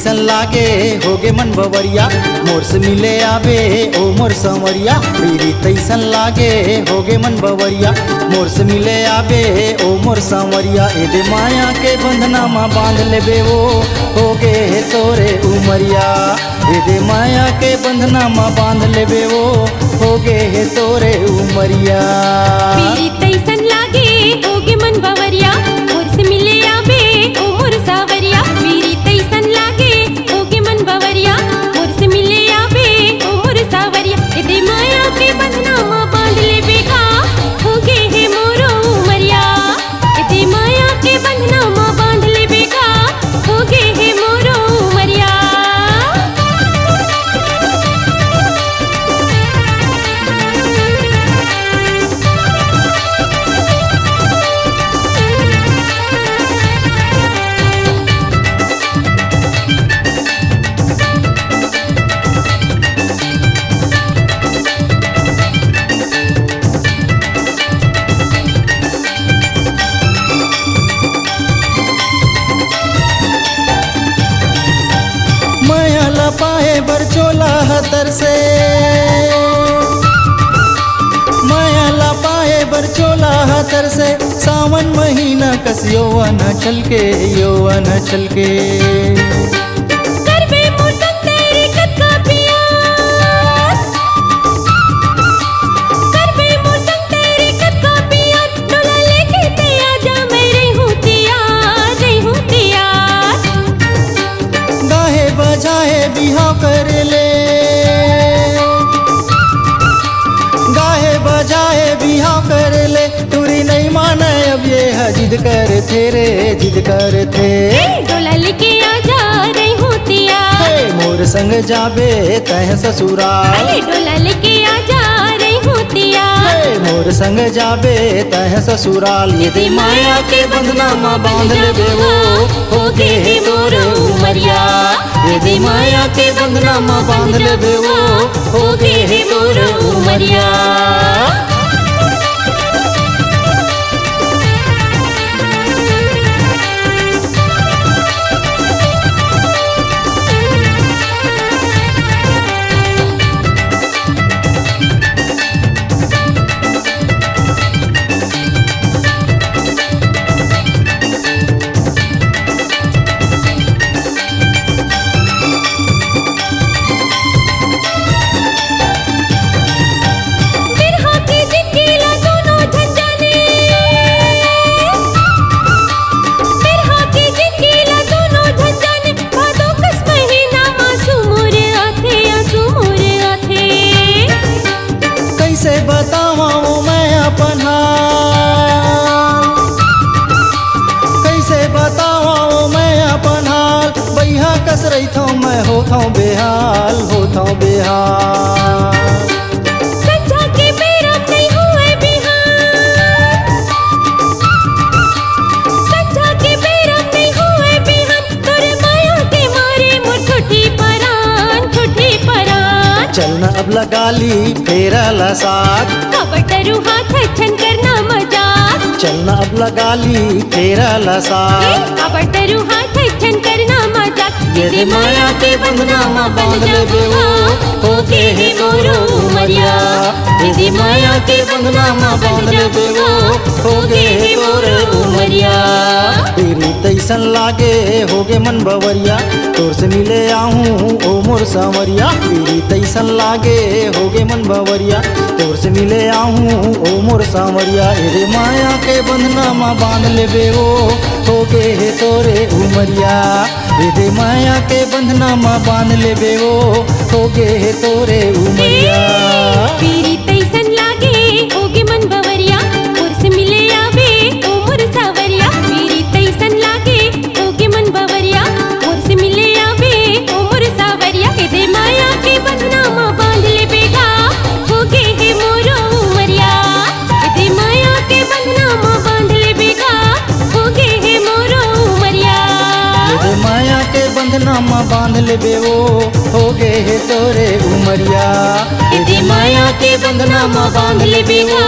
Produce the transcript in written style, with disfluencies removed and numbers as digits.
तैसन लागे होगे मन बवरिया, मोर से मिले आवे ओ मोर संवरिया। पीरी तैसन लागे होगे मन बवरिया, मोर से मिले आवे ओ मोर संवरिया। एदे माया के बंधना माँ बांध लेबे वो होगे है तोरे उमरिया। एदे माया के बंधना माँ बांध लेबे वो होगे है तोरे उमरिया। पीरी तैसन लागे होगे मन बवरिया, मोर से मिले आवे ओ मोर सावरिया। पीरी तैसन लागे होगे मन बवरिया, मोर से मिले आवे ओ मोर सावरिया। एदे माया के बंधना माँ बांध लेबे का होगे है मोरो उमरिया। एदे माया के बंधना माँ बांध लेबे का होगे है मोरो उमरिया। माया लपाए बरचोला हतर से, माया लपाए बरचोला हतर से। सावन महीना कस यौवन छलके, यौवन छलके। करबे मोर संग तेरी कतका प्यार, करबे मोर संग तेरी कतका प्यार। डोला लेके ते आजा मैं रहूं तैयार, रहूं तैयार। गाहे बजाए बिहाव कर ले, गाहे बजाए बिहाव कर ले। तुरी नहीं माने अब ये है जिद कर थे रे, जिद कर थे। डोला लेके आजा रहूं तैयार। हे मोर संग जाबे तह ससुराल, अरे डोला लेके आजा रहूं तैयार। हे मोर संग जाबे तह ससुराल। यदि माया के बंधना माँ बांध लेबे वो होगे है मोर उमरिया। यदि माया के बंधना माँ बांध लेबे वो होगे है मोर उमरिया। बिरहा के जिंदगीला दोनों झंझाने, बिरहा के जिंदगीला दोनों झंझाने। भादों कस महीना आंसू मोर आथे, आंसू मोर आथे। कैसे बतावा वो मैं अपन हाल, कैसे बतावा वो मैं अपन हाल। बैहा कस रही थो मैं होता हूँ बेहाल, होता हूँ बेहाल। संझा के बेरा नहीं हुए बिहान, संझा के बेरा नहीं हुए बिहान। तोरे माया के मारे मोर ठुठी परान, ठुठी परान। चलना अब लगा ली फेरा ला साथ, कबटरू हाथ छन करना मजाक। चलना अब लगा ली फेरा ला साथ। कबटरू हाथ छन करना मजाक। यदि माया के बंधना माँ बांध लेबे वो होगे है मोरो उमरिया। यदि माया के बंधना माँ बांध लेबे वो होगे है मोरो उमरिया। तेरी तैसन लागे होगे मन बवरिया, तोर से मिले आहूँ ओ मोर सांवरिया। तेरी तैसन लागे होगे मन बवरिया, तोर से मिले आहूँ ओ मोर सांवरिया। यदि माया के बंधना माँ बांध लेबे वो होगे है तोरे उमरिया। यदि माया के बंधना माँ बांध लेबे वो होगे है तोरे उमरिया। पीरी तैसन लागे होगे मन बवरिया, मोर से मिले आवे ओ मोर सावरिया। पीरी तैसन लागे होगे मन बवरिया, मोर से मिले आवे ओ मोर सावरिया। एदे माया के बंधना माँ बांध लेबे का होगे है मोरो उमरिया। एदे माया के बंधना माँ बांध लेबे का होगे है मोरो उमरिया। यदि माया के बंधना माँ बांध लेबे वो होगे है तोरे उमरिया। यदि माया के बंधना माँ बांध लेबे वो